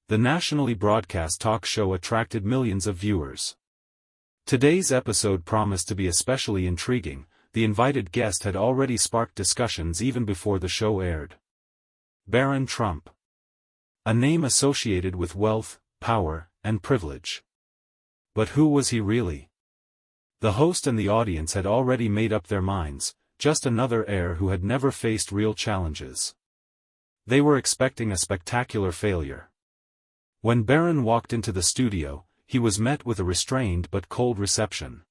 the nationally broadcast talk show attracted millions of viewers. Today's episode promised to be especially intriguing. The invited guest had already sparked discussions even before the show aired. Barron Trump. A name associated with wealth, power, and privilege. But who was he really? The host and the audience had already made up their minds, just another heir who had never faced real challenges. They were expecting a spectacular failure. When Barron walked into the studio, he was met with a restrained but cold reception.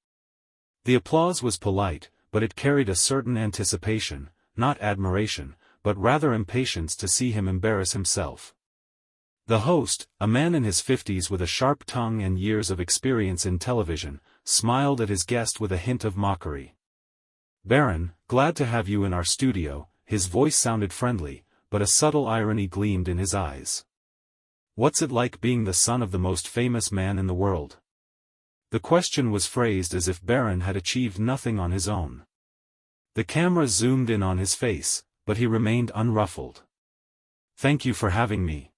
The applause was polite, but it carried a certain anticipation, not admiration, but rather impatience to see him embarrass himself. The host, a man in his 50s with a sharp tongue and years of experience in television, smiled at his guest with a hint of mockery. "Barron, glad to have you in our studio." His voice sounded friendly, but a subtle irony gleamed in his eyes. "What's it like being the son of the most famous man in the world?" The question was phrased as if Barron had achieved nothing on his own. The camera zoomed in on his face, but he remained unruffled. "Thank you for having me.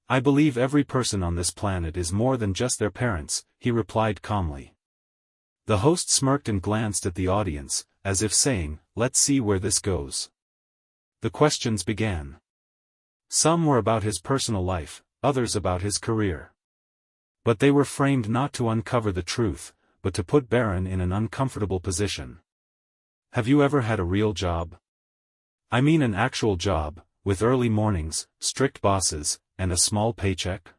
I believe every person on this planet is more than just their parents," he replied calmly. The host smirked and glanced at the audience, as if saying, "Let's see where this goes." The questions began. Some were about his personal life, others about his career. But they were framed not to uncover the truth, but to put Barron in an uncomfortable position. "Have you ever had a real job? I mean an actual job, with early mornings, strict bosses, and a small paycheck?"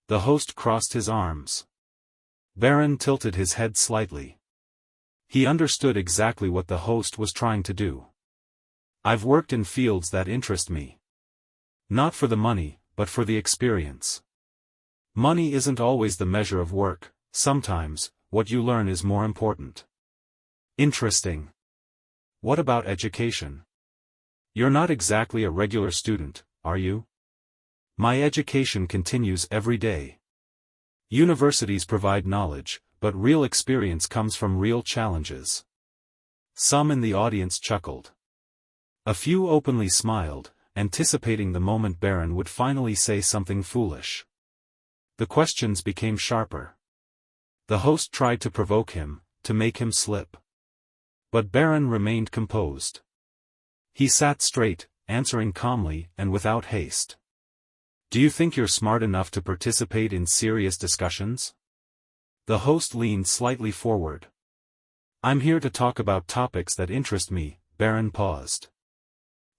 The host crossed his arms. Barron tilted his head slightly. He understood exactly what the host was trying to do. "I've worked in fields that interest me. Not for the money, but for the experience. Money isn't always the measure of work, sometimes, what you learn is more important." "Interesting. What about education? You're not exactly a regular student, are you?" "My education continues every day. Universities provide knowledge, but real experience comes from real challenges." Some in the audience chuckled. A few openly smiled, anticipating the moment Barron would finally say something foolish. The questions became sharper. The host tried to provoke him, to make him slip. But Barron remained composed. He sat straight, answering calmly and without haste. "Do you think you're smart enough to participate in serious discussions?" The host leaned slightly forward. "I'm here to talk about topics that interest me." Barron paused.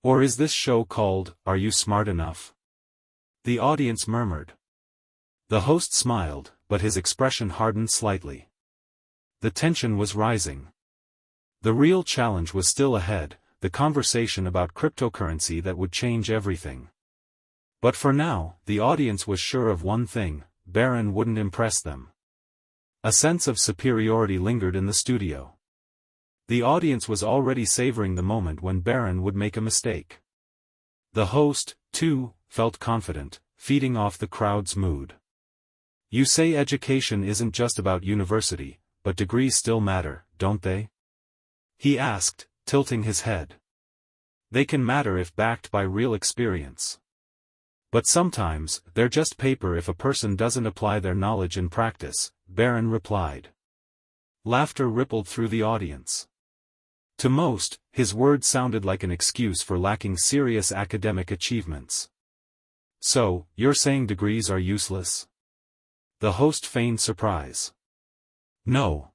"Or is this show called, Are You Smart Enough?" The audience murmured. The host smiled, but his expression hardened slightly. The tension was rising. The real challenge was still ahead, the conversation about cryptocurrency that would change everything. But for now, the audience was sure of one thing: Barron wouldn't impress them. A sense of superiority lingered in the studio. The audience was already savoring the moment when Barron would make a mistake. The host, too, felt confident, feeding off the crowd's mood. "You say education isn't just about university, but degrees still matter, don't they?" he asked, tilting his head. "They can matter if backed by real experience. But sometimes, they're just paper if a person doesn't apply their knowledge in practice," Barron replied. Laughter rippled through the audience. To most, his words sounded like an excuse for lacking serious academic achievements. "So, you're saying degrees are useless?" The host feigned surprise. "No.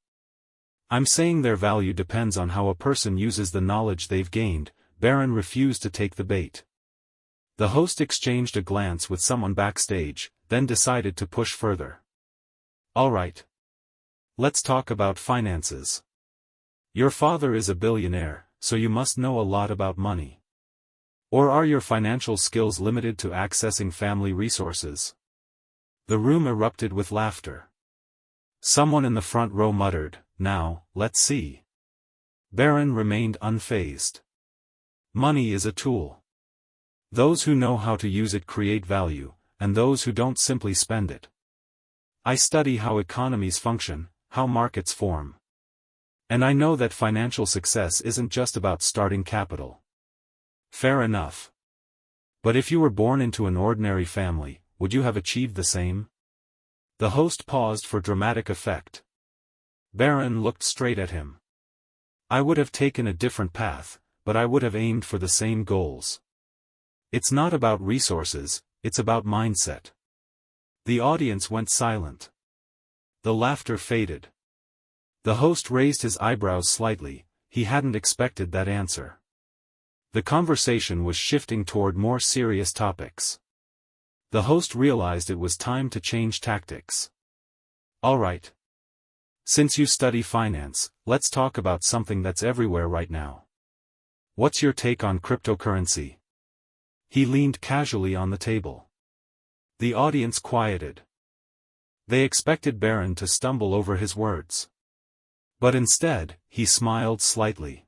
I'm saying their value depends on how a person uses the knowledge they've gained." Barron refused to take the bait. The host exchanged a glance with someone backstage, then decided to push further. "All right. Let's talk about finances. Your father is a billionaire, so you must know a lot about money. Or are your financial skills limited to accessing family resources?" The room erupted with laughter. Someone in the front row muttered, "Now, let's see." Barron remained unfazed. "Money is a tool. Those who know how to use it create value, and those who don't simply spend it. I study how economies function, how markets form. And I know that financial success isn't just about starting capital." "Fair enough. But if you were born into an ordinary family, would you have achieved the same? The host paused for dramatic effect. Barron looked straight at him. I would have taken a different path, but I would have aimed for the same goals. It's not about resources, it's about mindset. The audience went silent. The laughter faded. The host raised his eyebrows slightly, he hadn't expected that answer. The conversation was shifting toward more serious topics. The host realized it was time to change tactics. All right. Since you study finance, let's talk about something that's everywhere right now. What's your take on cryptocurrency? He leaned casually on the table. The audience quieted. They expected Barron to stumble over his words. But instead, he smiled slightly.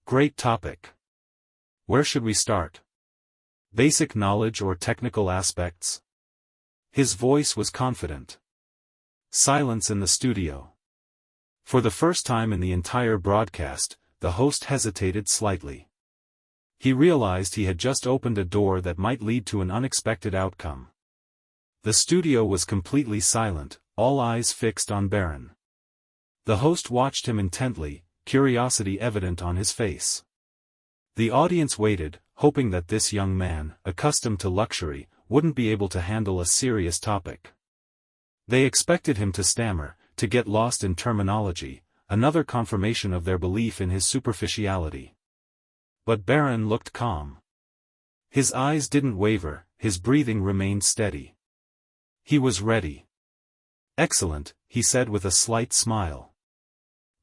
Great topic. Where should we start? Basic knowledge or technical aspects? His voice was confident. Silence in the studio. For the first time in the entire broadcast, the host hesitated slightly. He realized he had just opened a door that might lead to an unexpected outcome. The studio was completely silent, all eyes fixed on Barron. The host watched him intently, curiosity evident on his face. The audience waited, hoping that this young man, accustomed to luxury, wouldn't be able to handle a serious topic. They expected him to stammer, to get lost in terminology, another confirmation of their belief in his superficiality. But Barron looked calm. His eyes didn't waver, his breathing remained steady. He was ready. Excellent, he said with a slight smile.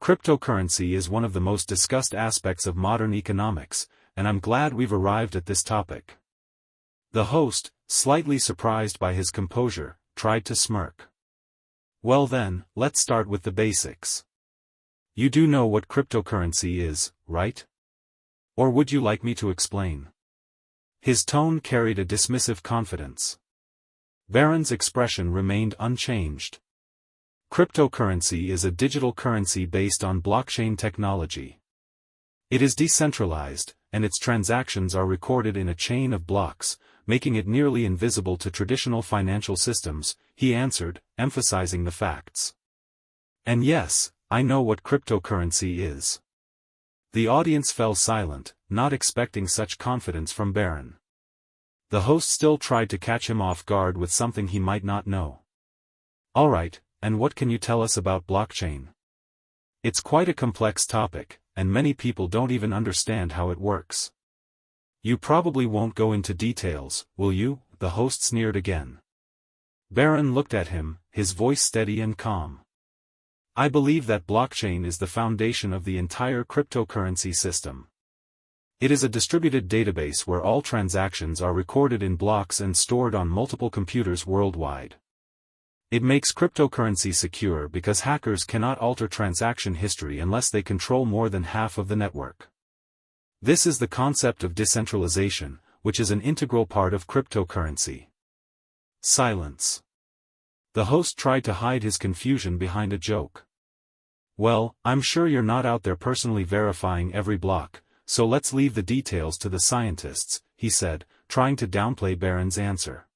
Cryptocurrency is one of the most discussed aspects of modern economics, and I'm glad we've arrived at this topic. The host, slightly surprised by his composure, tried to smirk. Well then, let's start with the basics. You do know what cryptocurrency is, right? Or would you like me to explain? His tone carried a dismissive confidence. Barron's expression remained unchanged. Cryptocurrency is a digital currency based on blockchain technology. It is decentralized, and its transactions are recorded in a chain of blocks, making it nearly invisible to traditional financial systems, he answered, emphasizing the facts. And yes, I know what cryptocurrency is. The audience fell silent, not expecting such confidence from Barron. The host still tried to catch him off guard with something he might not know. All right, and what can you tell us about blockchain? It's quite a complex topic, and many people don't even understand how it works. You probably won't go into details, will you? The host sneered again. Barron looked at him, his voice steady and calm. I believe that blockchain is the foundation of the entire cryptocurrency system. It is a distributed database where all transactions are recorded in blocks and stored on multiple computers worldwide. It makes cryptocurrency secure because hackers cannot alter transaction history unless they control more than half of the network. This is the concept of decentralization, which is an integral part of cryptocurrency. Silence. The host tried to hide his confusion behind a joke. Well, I'm sure you're not out there personally verifying every block, so let's leave the details to the scientists, he said, trying to downplay Barron's answer.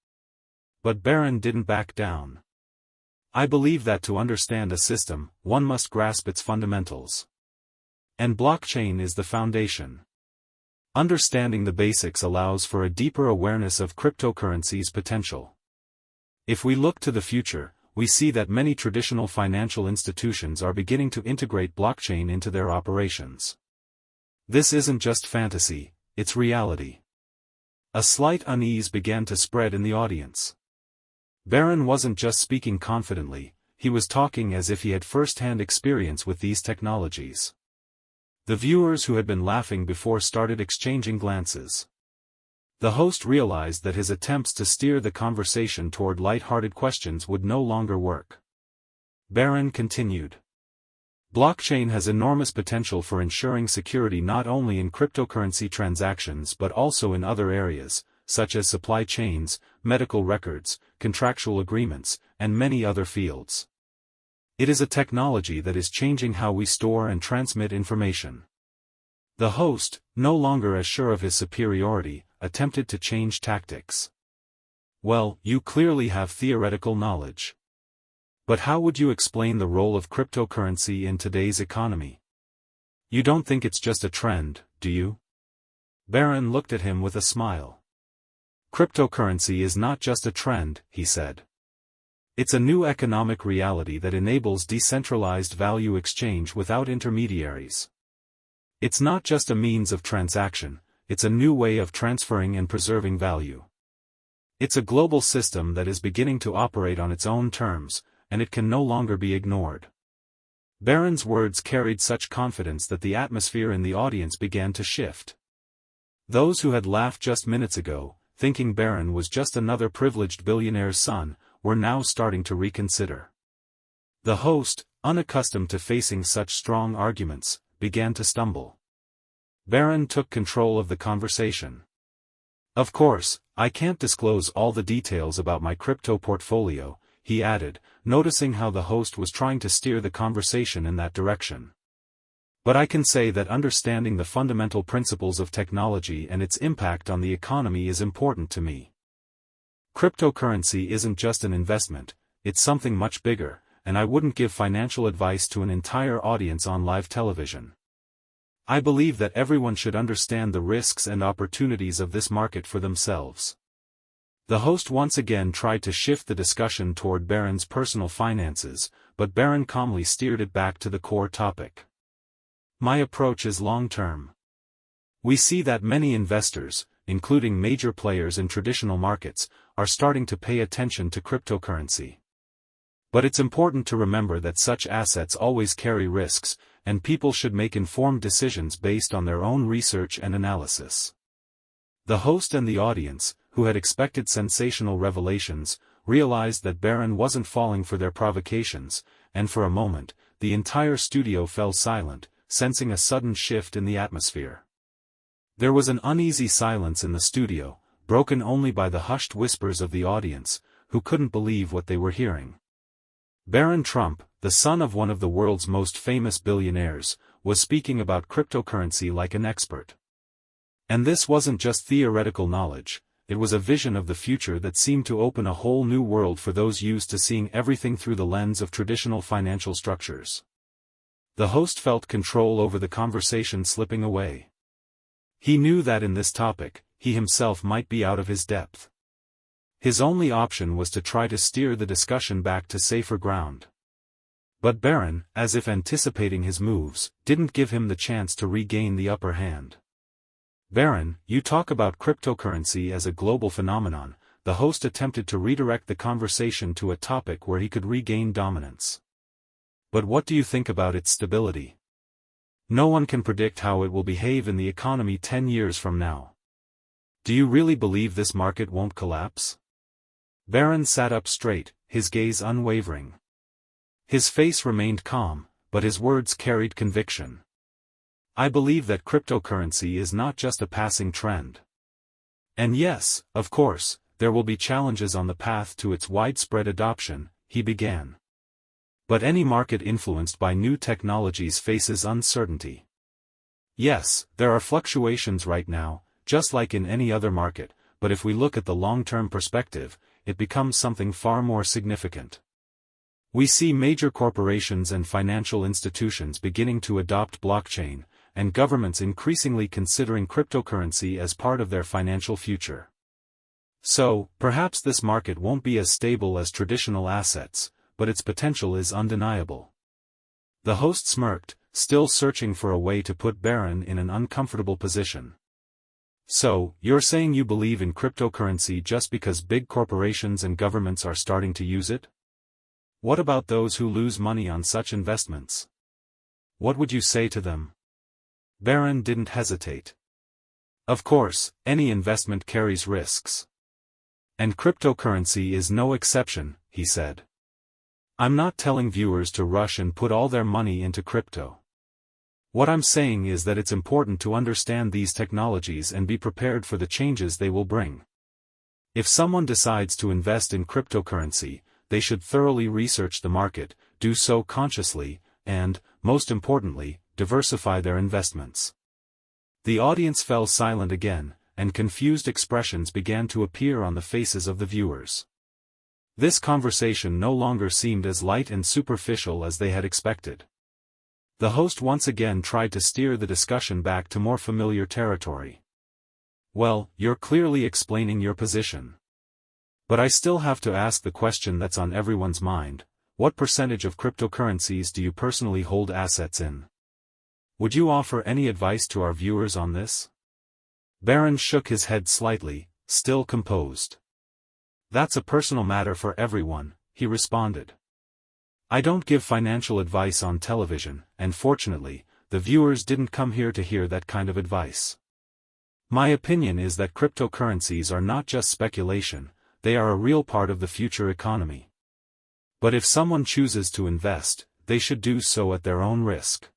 But Barron didn't back down. I believe that to understand a system, one must grasp its fundamentals. And blockchain is the foundation. Understanding the basics allows for a deeper awareness of cryptocurrency's potential. If we look to the future, we see that many traditional financial institutions are beginning to integrate blockchain into their operations. This isn't just fantasy, it's reality. A slight unease began to spread in the audience. Barron wasn't just speaking confidently, he was talking as if he had first-hand experience with these technologies. The viewers who had been laughing before started exchanging glances. The host realized that his attempts to steer the conversation toward light-hearted questions would no longer work. Barron continued. Blockchain has enormous potential for ensuring security not only in cryptocurrency transactions but also in other areas, such as supply chains, medical records, contractual agreements, and many other fields. It is a technology that is changing how we store and transmit information. The host, no longer as sure of his superiority, attempted to change tactics. Well, you clearly have theoretical knowledge. But how would you explain the role of cryptocurrency in today's economy? You don't think it's just a trend, do you? Barron looked at him with a smile. Cryptocurrency is not just a trend, he said. It's a new economic reality that enables decentralized value exchange without intermediaries. It's not just a means of transaction, it's a new way of transferring and preserving value. It's a global system that is beginning to operate on its own terms, and it can no longer be ignored. Barron's words carried such confidence that the atmosphere in the audience began to shift. Those who had laughed just minutes ago, thinking Barron was just another privileged billionaire's son, were now starting to reconsider. The host, unaccustomed to facing such strong arguments, began to stumble. Barron took control of the conversation. Of course, I can't disclose all the details about my crypto portfolio, he added, noticing how the host was trying to steer the conversation in that direction. But I can say that understanding the fundamental principles of technology and its impact on the economy is important to me. Cryptocurrency isn't just an investment, it's something much bigger, and I wouldn't give financial advice to an entire audience on live television. I believe that everyone should understand the risks and opportunities of this market for themselves. The host once again tried to shift the discussion toward Barron's personal finances, but Barron calmly steered it back to the core topic. My approach is long-term. We see that many investors, including major players in traditional markets, are starting to pay attention to cryptocurrency. But it's important to remember that such assets always carry risks, and people should make informed decisions based on their own research and analysis. The host and the audience, who had expected sensational revelations, realized that Barron wasn't falling for their provocations, and for a moment, the entire studio fell silent, sensing a sudden shift in the atmosphere. There was an uneasy silence in the studio, broken only by the hushed whispers of the audience, who couldn't believe what they were hearing. Barron Trump, the son of one of the world's most famous billionaires, was speaking about cryptocurrency like an expert. And this wasn't just theoretical knowledge, it was a vision of the future that seemed to open a whole new world for those used to seeing everything through the lens of traditional financial structures. The host felt control over the conversation slipping away. He knew that in this topic, he himself might be out of his depth. His only option was to try to steer the discussion back to safer ground. But Barron, as if anticipating his moves, didn't give him the chance to regain the upper hand. Barron, you talk about cryptocurrency as a global phenomenon, the host attempted to redirect the conversation to a topic where he could regain dominance. But what do you think about its stability? No one can predict how it will behave in the economy 10 years from now. Do you really believe this market won't collapse? Barron sat up straight, his gaze unwavering. His face remained calm, but his words carried conviction. I believe that cryptocurrency is not just a passing trend. And yes, of course, there will be challenges on the path to its widespread adoption, he began. But any market influenced by new technologies faces uncertainty. Yes, there are fluctuations right now, just like in any other market, but if we look at the long-term perspective, it becomes something far more significant. We see major corporations and financial institutions beginning to adopt blockchain, and governments increasingly considering cryptocurrency as part of their financial future. So, perhaps this market won't be as stable as traditional assets, but its potential is undeniable. The host smirked, still searching for a way to put Barron in an uncomfortable position. So, you're saying you believe in cryptocurrency just because big corporations and governments are starting to use it? What about those who lose money on such investments? What would you say to them? Barron didn't hesitate. Of course, any investment carries risks. And cryptocurrency is no exception, he said. I'm not telling viewers to rush and put all their money into crypto. What I'm saying is that it's important to understand these technologies and be prepared for the changes they will bring. If someone decides to invest in cryptocurrency, they should thoroughly research the market, do so consciously, and, most importantly, diversify their investments. The audience fell silent again, and confused expressions began to appear on the faces of the viewers. This conversation no longer seemed as light and superficial as they had expected. The host once again tried to steer the discussion back to more familiar territory. Well, you're clearly explaining your position. But I still have to ask the question that's on everyone's mind: what percentage of cryptocurrencies do you personally hold assets in? Would you offer any advice to our viewers on this? Barron shook his head slightly, still composed. That's a personal matter for everyone, he responded. I don't give financial advice on television, and fortunately, the viewers didn't come here to hear that kind of advice. My opinion is that cryptocurrencies are not just speculation, they are a real part of the future economy. But if someone chooses to invest, they should do so at their own risk.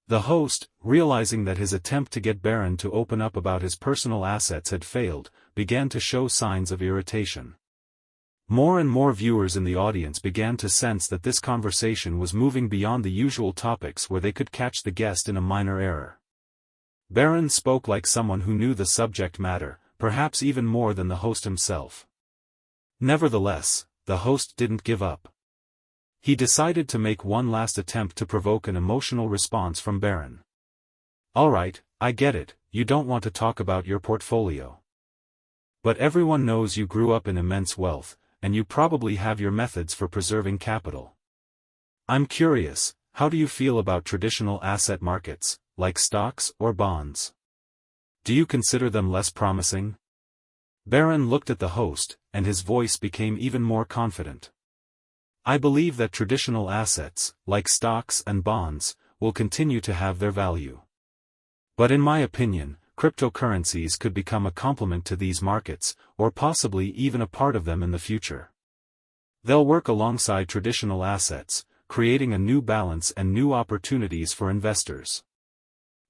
The host, realizing that his attempt to get Barron to open up about his personal assets had failed, began to show signs of irritation. More and more viewers in the audience began to sense that this conversation was moving beyond the usual topics where they could catch the guest in a minor error. Barron spoke like someone who knew the subject matter, perhaps even more than the host himself. Nevertheless, the host didn't give up. He decided to make one last attempt to provoke an emotional response from Barron. All right, I get it, you don't want to talk about your portfolio. But everyone knows you grew up in immense wealth, and you probably have your methods for preserving capital. I'm curious, how do you feel about traditional asset markets, like stocks or bonds? Do you consider them less promising? Barron looked at the host, and his voice became even more confident. I believe that traditional assets, like stocks and bonds, will continue to have their value. But in my opinion, cryptocurrencies could become a complement to these markets, or possibly even a part of them in the future. They'll work alongside traditional assets, creating a new balance and new opportunities for investors.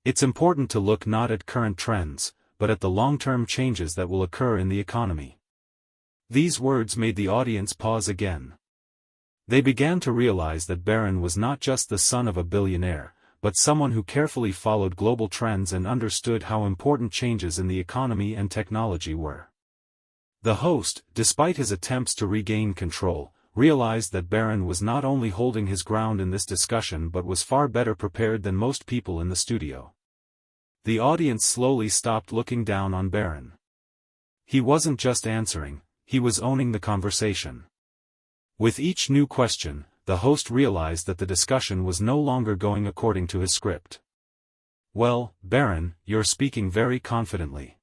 It's important to look not at current trends, but at the long-term changes that will occur in the economy. These words made the audience pause again. They began to realize that Barron was not just the son of a billionaire, but someone who carefully followed global trends and understood how important changes in the economy and technology were. The host, despite his attempts to regain control, realized that Barron was not only holding his ground in this discussion but was far better prepared than most people in the studio. The audience slowly stopped looking down on Barron. He wasn't just answering, he was owning the conversation. With each new question, the host realized that the discussion was no longer going according to his script. Well, Barron, you're speaking very confidently.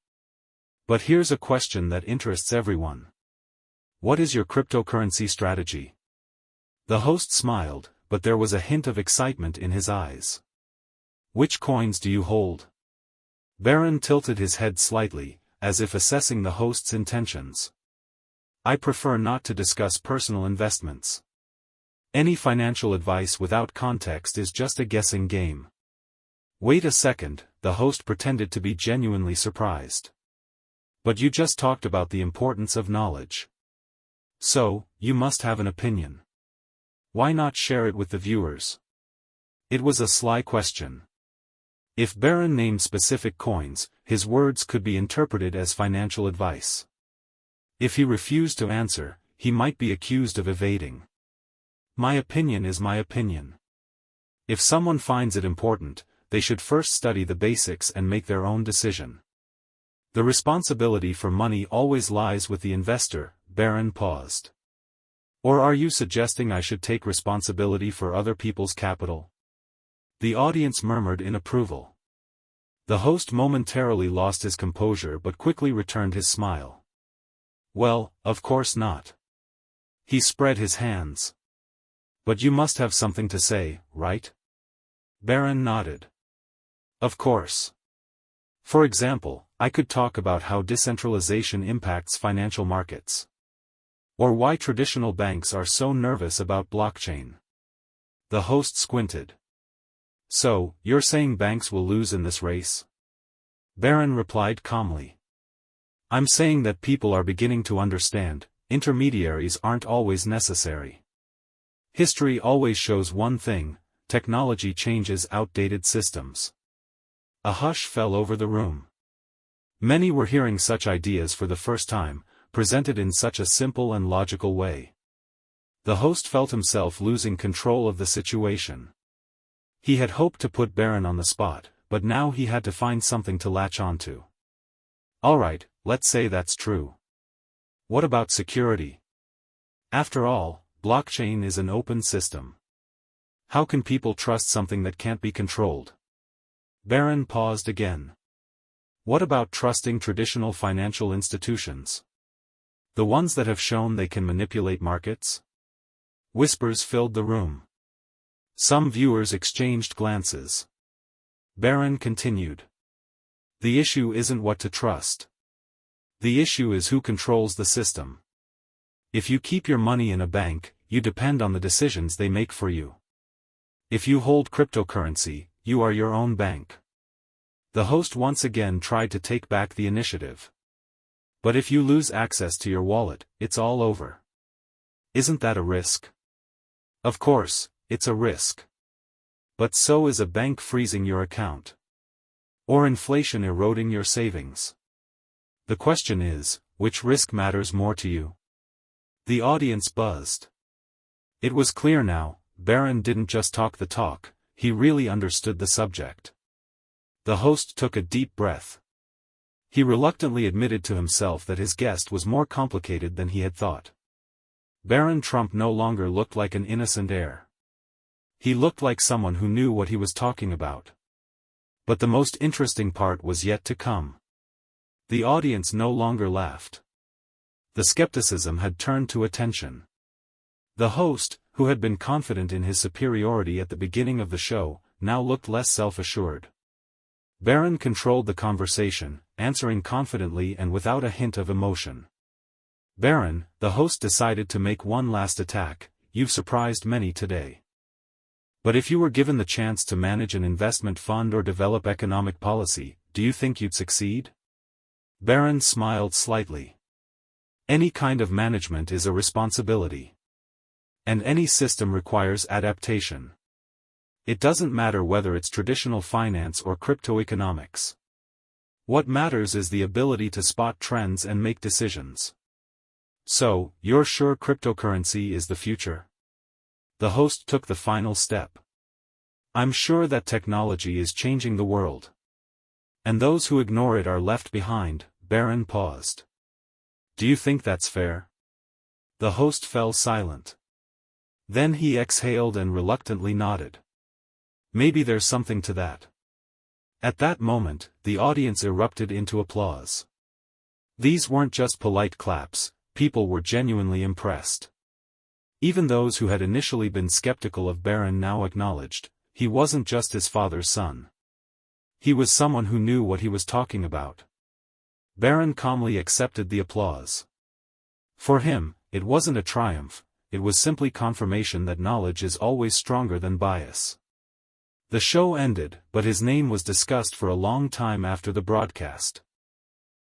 But here's a question that interests everyone. What is your cryptocurrency strategy? The host smiled, but there was a hint of excitement in his eyes. Which coins do you hold? Barron tilted his head slightly, as if assessing the host's intentions. I prefer not to discuss personal investments. Any financial advice without context is just a guessing game. Wait a second, the host pretended to be genuinely surprised. But you just talked about the importance of knowledge. So, you must have an opinion. Why not share it with the viewers? It was a sly question. If Barron named specific coins, his words could be interpreted as financial advice. If he refused to answer, he might be accused of evading. My opinion is my opinion. If someone finds it important, they should first study the basics and make their own decision. The responsibility for money always lies with the investor. Barron paused. Or are you suggesting I should take responsibility for other people's capital? The audience murmured in approval. The host momentarily lost his composure but quickly returned his smile. Well, of course not. He spread his hands. But you must have something to say, right? Barron nodded. Of course. For example, I could talk about how decentralization impacts financial markets. Or why traditional banks are so nervous about blockchain. The host squinted. So, you're saying banks will lose in this race? Barron replied calmly. I'm saying that people are beginning to understand, intermediaries aren't always necessary. History always shows one thing, technology changes outdated systems. A hush fell over the room. Many were hearing such ideas for the first time, presented in such a simple and logical way. The host felt himself losing control of the situation. He had hoped to put Barron on the spot, but now he had to find something to latch onto. Alright, let's say that's true. What about security? After all, blockchain is an open system. How can people trust something that can't be controlled? Barron paused again. What about trusting traditional financial institutions? The ones that have shown they can manipulate markets? Whispers filled the room. Some viewers exchanged glances. Barron continued. The issue isn't what to trust. The issue is who controls the system. If you keep your money in a bank, you depend on the decisions they make for you. If you hold cryptocurrency, you are your own bank. The host once again tried to take back the initiative. But if you lose access to your wallet, it's all over. Isn't that a risk? Of course, it's a risk. But so is a bank freezing your account. Or inflation eroding your savings. The question is, which risk matters more to you? The audience buzzed. It was clear now, Barron didn't just talk the talk, he really understood the subject. The host took a deep breath. He reluctantly admitted to himself that his guest was more complicated than he had thought. Barron Trump no longer looked like an innocent heir. He looked like someone who knew what he was talking about. But the most interesting part was yet to come. The audience no longer laughed. The skepticism had turned to attention. The host, who had been confident in his superiority at the beginning of the show, now looked less self-assured. Barron controlled the conversation, answering confidently and without a hint of emotion. Barron, the host decided to make one last attack, you've surprised many today. But if you were given the chance to manage an investment fund or develop economic policy, do you think you'd succeed? Barron smiled slightly. Any kind of management is a responsibility. And any system requires adaptation. It doesn't matter whether it's traditional finance or crypto-economics. What matters is the ability to spot trends and make decisions. So, you're sure cryptocurrency is the future? The host took the final step. I'm sure that technology is changing the world. And those who ignore it are left behind. Barron paused. Do you think that's fair? The host fell silent. Then he exhaled and reluctantly nodded. Maybe there's something to that. At that moment, the audience erupted into applause. These weren't just polite claps, people were genuinely impressed. Even those who had initially been skeptical of Barron now acknowledged, he wasn't just his father's son. He was someone who knew what he was talking about. Barron calmly accepted the applause. For him, it wasn't a triumph, it was simply confirmation that knowledge is always stronger than bias. The show ended, but his name was discussed for a long time after the broadcast.